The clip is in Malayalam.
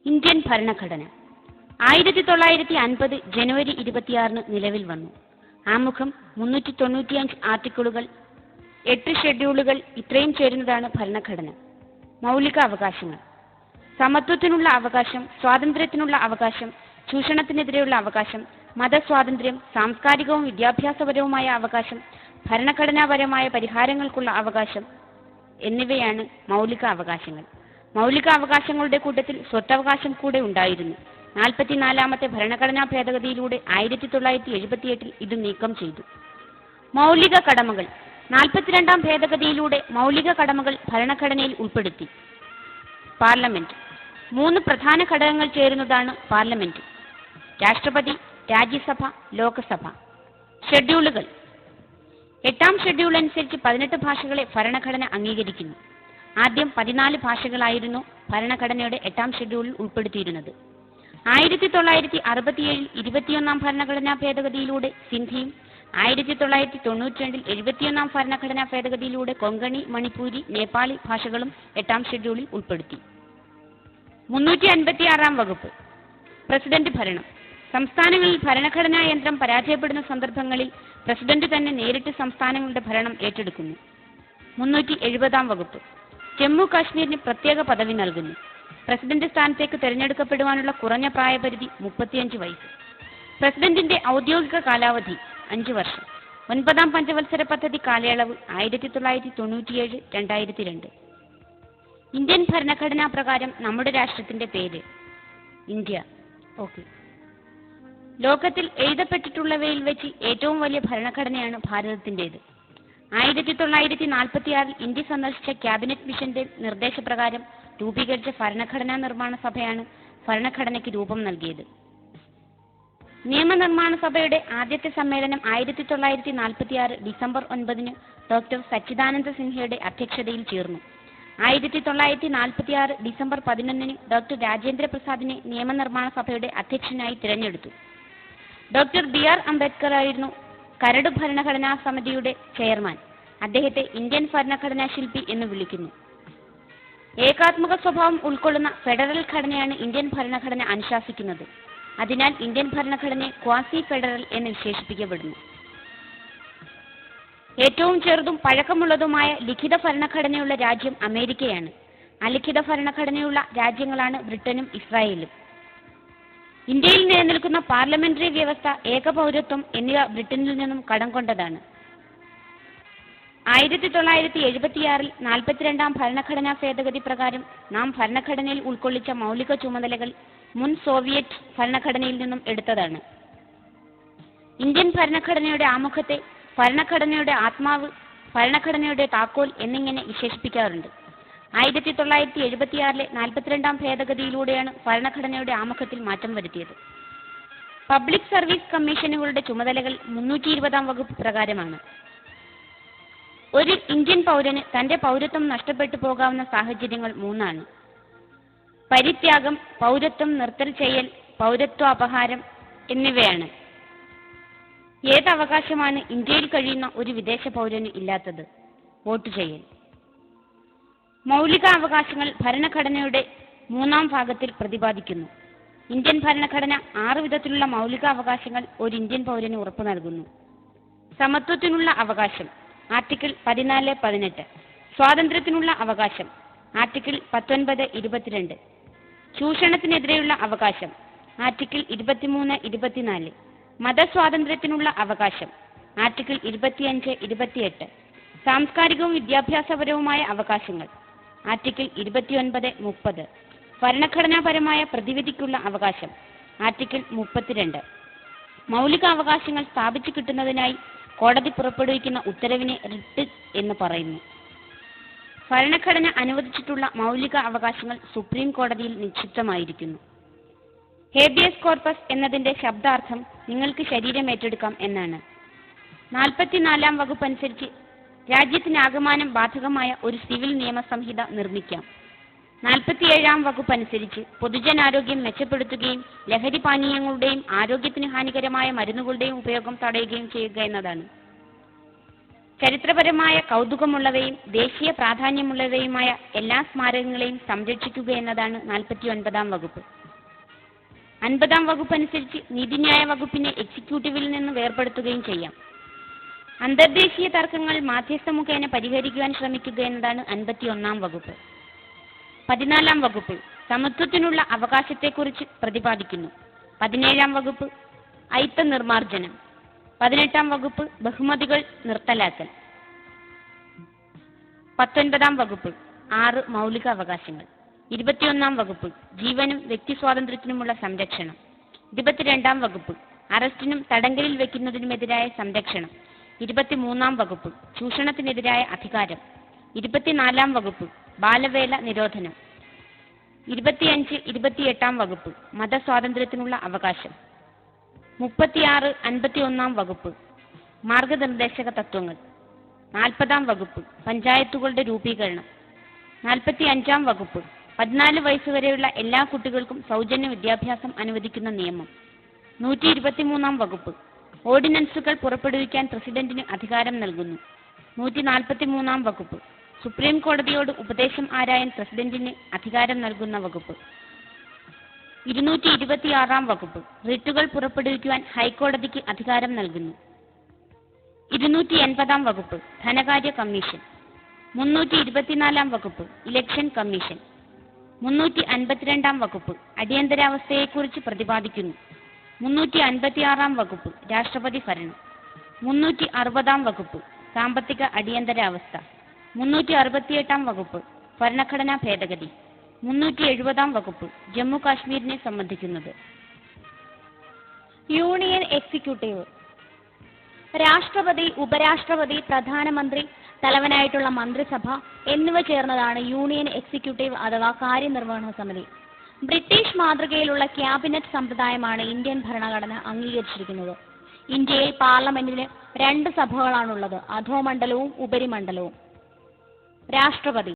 ഇന്ത്യൻ ഭരണഘടന 1950 ജനുവരി 26 നിലവിൽ വന്നു. ആമുഖം 395 ആർട്ടിക്കിളുകൾ, 8 ഷെഡ്യൂളുകൾ, ഇത്രയും ചേരുന്നതാണ് ഭരണഘടന. മൗലിക അവകാശങ്ങൾ: സമത്വത്തിനുള്ള അവകാശം, സ്വാതന്ത്ര്യത്തിനുള്ള അവകാശം, ചൂഷണത്തിനെതിരെയുള്ള അവകാശം, മതസ്വാതന്ത്ര്യം, സാംസ്കാരികവും വിദ്യാഭ്യാസപരവുമായ അവകാശം, ഭരണഘടനാപരമായ പരിഹാരങ്ങൾക്കുള്ള അവകാശം എന്നിവയാണ് മൗലിക അവകാശങ്ങൾ. മൗലിക അവകാശങ്ങളുടെ കൂട്ടത്തിൽ സ്വത്തവകാശം കൂടെ ഉണ്ടായിരുന്നു. 44ാമത്തെ ഭരണഘടനാ ഭേദഗതിയിലൂടെ 1978 ഇത് നീക്കം ചെയ്തു. മൗലിക കടമകൾ: 42ാം ഭേദഗതിയിലൂടെ മൗലിക കടമകൾ ഭരണഘടനയിൽ ഉൾപ്പെടുത്തി. പാർലമെന്റ്: 3 പ്രധാന ഘടകങ്ങൾ ചേരുന്നതാണ് പാർലമെന്റ്: രാഷ്ട്രപതി, രാജ്യസഭ, ലോകസഭ. ഷെഡ്യൂളുകൾ: 8ാം ഷെഡ്യൂൾ അനുസരിച്ച് 18 ഭാഷകളെ ഭരണഘടന അംഗീകരിക്കുന്നു. ആദ്യം 14 ഭാഷകളായിരുന്നു ഭരണഘടനയുടെ 8ാം ഷെഡ്യൂളിൽ ഉൾപ്പെടുത്തിയിരുന്നത്. 1967 21ാം ഭരണഘടനാ ഭേദഗതിയിലൂടെ സിന്ധിയും 1992 71ാം ഭരണഘടനാ ഭേദഗതിയിലൂടെ കൊങ്കണി, മണിപ്പൂരി, നേപ്പാളി ഭാഷകളും 8ാം ഷെഡ്യൂളിൽ ഉൾപ്പെടുത്തി. 356ാം വകുപ്പ് പ്രസിഡന്റ് ഭരണം: സംസ്ഥാനങ്ങളിൽ ഭരണഘടനാ യന്ത്രം പരാജയപ്പെടുന്ന സന്ദർഭങ്ങളിൽ പ്രസിഡന്റ് തന്നെ നേരിട്ട് സംസ്ഥാനങ്ങളുടെ ഭരണം ഏറ്റെടുക്കുന്നു. 370ാം വകുപ്പ് ജമ്മു കാശ്മീരിന് പ്രത്യേക പദവി നൽകുന്നു. പ്രസിഡന്റ് സ്ഥാനത്തേക്ക് തെരഞ്ഞെടുക്കപ്പെടുവാനുള്ള കുറഞ്ഞ പ്രായപരിധി 35 വയസ്സ്. പ്രസിഡന്റിന്റെ ഔദ്യോഗിക കാലാവധി 5 വർഷം. 9ാം പഞ്ചവത്സര പദ്ധതി കാലയളവ് 1997-2002. ഇന്ത്യൻ ഭരണഘടനാ പ്രകാരം നമ്മുടെ രാഷ്ട്രത്തിന്റെ പേര് ഇന്ത്യ. ലോകത്തിൽ എഴുതപ്പെട്ടിട്ടുള്ളവയിൽ വെച്ച് ഏറ്റവും വലിയ ഭരണഘടനയാണ് ഭാരതത്തിൻ്റെത്. 1946 ഇന്ത്യ സന്ദർശിച്ച ക്യാബിനറ്റ് മിഷന്റെ നിർദ്ദേശപ്രകാരം രൂപീകരിച്ച ഭരണഘടനാ നിർമ്മാണ സഭയാണ് ഭരണഘടനയ്ക്ക് രൂപം നൽകിയത്. നിയമനിർമ്മാണ സഭയുടെ ആദ്യത്തെ സമ്മേളനം 1946 ഡിസംബർ 9 ഡോക്ടർ സച്ചിദാനന്ദ സിൻഹയുടെ അധ്യക്ഷതയിൽ ചേർന്നു. 1946 ഡിസംബർ 11 ഡോക്ടർ രാജേന്ദ്ര പ്രസാദിനെ നിയമനിർമ്മാണ സഭയുടെ അധ്യക്ഷനായി തിരഞ്ഞെടുത്തു. ഡോക്ടർ BR അംബേദ്കർ ആയിരുന്നു കരട് ഭരണഘടനാ സമിതിയുടെ ചെയർമാൻ. അദ്ദേഹത്തെ ഇന്ത്യൻ ഭരണഘടനാ ശില്പി എന്ന് വിളിക്കുന്നു. ഏകാത്മക സ്വഭാവം ഉൾക്കൊള്ളുന്ന ഫെഡറൽ ഘടനയാണ് ഇന്ത്യൻ ഭരണഘടന അനുശാസിക്കുന്നത്. അതിനാൽ ഇന്ത്യൻ ഭരണഘടനയെ ക്വാസി ഫെഡറൽ എന്ന് വിശേഷിപ്പിക്കപ്പെടുന്നു. ഏറ്റവും ചെറുതും പഴക്കമുള്ളതുമായ ലിഖിത ഭരണഘടനയുള്ള രാജ്യം അമേരിക്കയാണ്. അലിഖിത ഭരണഘടനയുള്ള രാജ്യങ്ങളാണ് ബ്രിട്ടനും ഇസ്രായേലും. ഇന്ത്യയിൽ നിലനിൽക്കുന്ന പാർലമെന്ററി വ്യവസ്ഥ, ഏകപൗരത്വം എന്നിവ ബ്രിട്ടനിൽ നിന്നും കടം കൊണ്ടതാണ്. 1976 42ാം ഭരണഘടനാ ഭേദഗതി പ്രകാരം നാം ഭരണഘടനയിൽ ഉൾക്കൊള്ളിച്ച മൗലിക ചുമതലകൾ മുൻ സോവിയറ്റ് ഭരണഘടനയിൽ നിന്നും എടുത്തതാണ്. ഇന്ത്യൻ ഭരണഘടനയുടെ ആമുഖത്തെ ഭരണഘടനയുടെ ആത്മാവ്, ഭരണഘടനയുടെ താക്കോൽ എന്നിങ്ങനെ വിശേഷിപ്പിക്കാറുണ്ട്. 1976 42ാം ഭേദഗതിയിലൂടെയാണ് ഭരണഘടനയുടെ ആമുഖത്തിൽ മാറ്റം വരുത്തിയത്. പബ്ലിക് സർവീസ് കമ്മീഷനുകളുടെ ചുമതലകൾ 320ാം വകുപ്പ് പ്രകാരമാണ്. ഒരു ഇന്ത്യൻ പൗരന് തന്റെ പൗരത്വം നഷ്ടപ്പെട്ടു പോകാവുന്ന സാഹചര്യങ്ങൾ 3 പരിത്യാഗം, പൗരത്വം നിർത്തൽ ചെയ്യൽ, പൗരത്വാപഹാരം എന്നിവയാണ്. ഏത് അവകാശമാണ് ഇന്ത്യയിൽ കഴിയുന്ന ഒരു വിദേശ പൗരന് ഇല്ലാത്തത്? വോട്ട് ചെയ്യൽ. മൗലിക അവകാശങ്ങൾ ഭരണഘടനയുടെ 3ാം ഭാഗത്തിൽ പ്രതിപാദിക്കുന്നു. ഇന്ത്യൻ ഭരണഘടന 6 വിധത്തിലുള്ള മൗലിക അവകാശങ്ങൾ ഒരു ഇന്ത്യൻ പൗരന് ഉറപ്പു നൽകുന്നു. സമത്വത്തിനുള്ള അവകാശം ആർട്ടിക്കിൾ 14-18. സ്വാതന്ത്ര്യത്തിനുള്ള അവകാശം ആർട്ടിക്കിൾ 19-22. ചൂഷണത്തിനെതിരെയുള്ള അവകാശം ആർട്ടിക്കിൾ 23-24. മതസ്വാതന്ത്ര്യത്തിനുള്ള അവകാശം ആർട്ടിക്കിൾ 25-28. സാംസ്കാരികവും വിദ്യാഭ്യാസപരവുമായ അവകാശങ്ങൾ ആർട്ടിക്കിൾ 29-30. ഭരണഘടനാപരമായ പ്രതിവിധിക്കുള്ള അവകാശം ആർട്ടിക്കിൾ 32. മൗലിക അവകാശങ്ങൾ സ്ഥാപിച്ചു കിട്ടുന്നതിനായി കോടതി പുറപ്പെടുവിക്കുന്ന ഉത്തരവിനെ റിട്ട് എന്ന് പറയുന്നു. ഭരണഘടന അനുവദിച്ചിട്ടുള്ള മൗലിക അവകാശങ്ങൾ സുപ്രീം കോടതിയിൽ നിക്ഷിപ്തമായിരിക്കുന്നു. ഹേബിയസ് കോർപ്പസ് എന്നതിന്റെ ശബ്ദാർത്ഥം നിങ്ങൾക്ക് ശരീരം ഏറ്റെടുക്കാം എന്നാണ്. 44ാം വകുപ്പ് അനുസരിച്ച് രാജ്യത്തിനാകമാനം ബാധകമായ ഒരു സിവിൽ നിയമസംഹിത നിർമ്മിക്കാം. 47ാം വകുപ്പ് അനുസരിച്ച് പൊതുജനാരോഗ്യം മെച്ചപ്പെടുത്തുകയും ലഹരി പാനീയങ്ങളുടെയും ആരോഗ്യത്തിന് ഹാനികരമായ മരുന്നുകളുടെയും ഉപയോഗം തടയുകയും ചെയ്യുക എന്നതാണ്. ചരിത്രപരമായ കൗതുകമുള്ളവയും ദേശീയ പ്രാധാന്യമുള്ളവയുമായ എല്ലാ സ്മാരകങ്ങളെയും സംരക്ഷിക്കുക എന്നതാണ് 49-ാം വകുപ്പ്. 50-ാം വകുപ്പ് അനുസരിച്ച് നീതിന്യായ വകുപ്പിനെ എക്സിക്യൂട്ടീവിൽ നിന്ന് വേർപെടുത്തുകയും ചെയ്യാം. അന്തർദേശീയ തർക്കങ്ങൾ മാധ്യസ്ഥ മുഖേന പരിഹരിക്കുവാൻ ശ്രമിക്കുക എന്നതാണ് 51-ാം വകുപ്പ്. 14-ാം വകുപ്പ് സമത്വത്തിനുള്ള അവകാശത്തെക്കുറിച്ച് പ്രതിപാദിക്കുന്നു. 17-ാം വകുപ്പ് അയിത്ത നിർമ്മാർജ്ജനം. 18-ാം വകുപ്പ് ബഹുമതികൾ നിർത്തലാക്കൽ. 19-ാം വകുപ്പ് 6 മൗലിക അവകാശങ്ങൾ. 21-ാം വകുപ്പ് ജീവനും വ്യക്തി സ്വാതന്ത്ര്യത്തിനുമുള്ള സംരക്ഷണം. 22-ാം വകുപ്പ് അറസ്റ്റിനും തടങ്കലിൽ വയ്ക്കുന്നതിനുമെതിരായ സംരക്ഷണം. 23-ാം വകുപ്പ് ചൂഷണത്തിനെതിരായ അധികാരം. 24-ാം വകുപ്പ് ബാലവേല നിരോധനം. 25, 28-ാം വകുപ്പ് മതസ്വാതന്ത്ര്യത്തിനുള്ള അവകാശം. 36, 51-ാം വകുപ്പ് മാർഗനിർദ്ദേശക തത്വങ്ങൾ. 40-ാം വകുപ്പ് പഞ്ചായത്തുകളുടെ രൂപീകരണം. 45-ാം വകുപ്പ് 14 വയസ്സുവരെയുള്ള എല്ലാ കുട്ടികൾക്കും സൗജന്യ വിദ്യാഭ്യാസം അനുവദിക്കുന്ന നിയമം. 123-ാം വകുപ്പ് ഓർഡിനൻസുകൾ പുറപ്പെടുവിക്കാൻ പ്രസിഡന്റിന് അധികാരം നൽകുന്നു. 143-ാം വകുപ്പ് സുപ്രീം കോടതിയോട് ഉപദേശം ആരായാൻ പ്രസിഡന്റിന് അധികാരം നൽകുന്ന വകുപ്പ്. 226-ാം വകുപ്പ് റിട്ടുകൾ പുറപ്പെടുവിക്കുവാൻ ഹൈക്കോടതിക്ക് അധികാരം നൽകുന്നു. 280-ാം വകുപ്പ് ധനകാര്യ കമ്മീഷൻ. 324-ാം വകുപ്പ് ഇലക്ഷൻ കമ്മീഷൻ. 352-ാം വകുപ്പ് അടിയന്തരാവസ്ഥയെക്കുറിച്ച് പ്രതിപാദിക്കുന്നു. 356-ാം വകുപ്പ് രാഷ്ട്രപതി ഭരണം. 360-ാം വകുപ്പ് സാമ്പത്തിക അടിയന്തരാവസ്ഥ. 368-ാം വകുപ്പ് ഭരണഘടനാ ഭേദഗതി. 370-ാം വകുപ്പ് ജമ്മു കാശ്മീരിനെ സംബന്ധിക്കുന്നത്. യൂണിയൻ എക്സിക്യൂട്ടീവ് രാഷ്ട്രപതി, ഉപരാഷ്ട്രപതി, പ്രധാനമന്ത്രി, തലവനായിട്ടുള്ള മന്ത്രിസഭ എന്നിവ ചേർന്നതാണ് യൂണിയൻ എക്സിക്യൂട്ടീവ് അഥവാ കാര്യനിർവഹണ സമിതി. ബ്രിട്ടീഷ് മാതൃകയിലുള്ള ക്യാബിനറ്റ് സമ്പ്രദായമാണ് ഇന്ത്യൻ ഭരണഘടന അംഗീകരിച്ചിരിക്കുന്നത്. ഇന്ത്യയിൽ പാർലമെന്റിന് 2 സഭകളാണുള്ളത്, അധോമണ്ഡലവും ഉപരിമണ്ഡലവും. രാഷ്ട്രപതി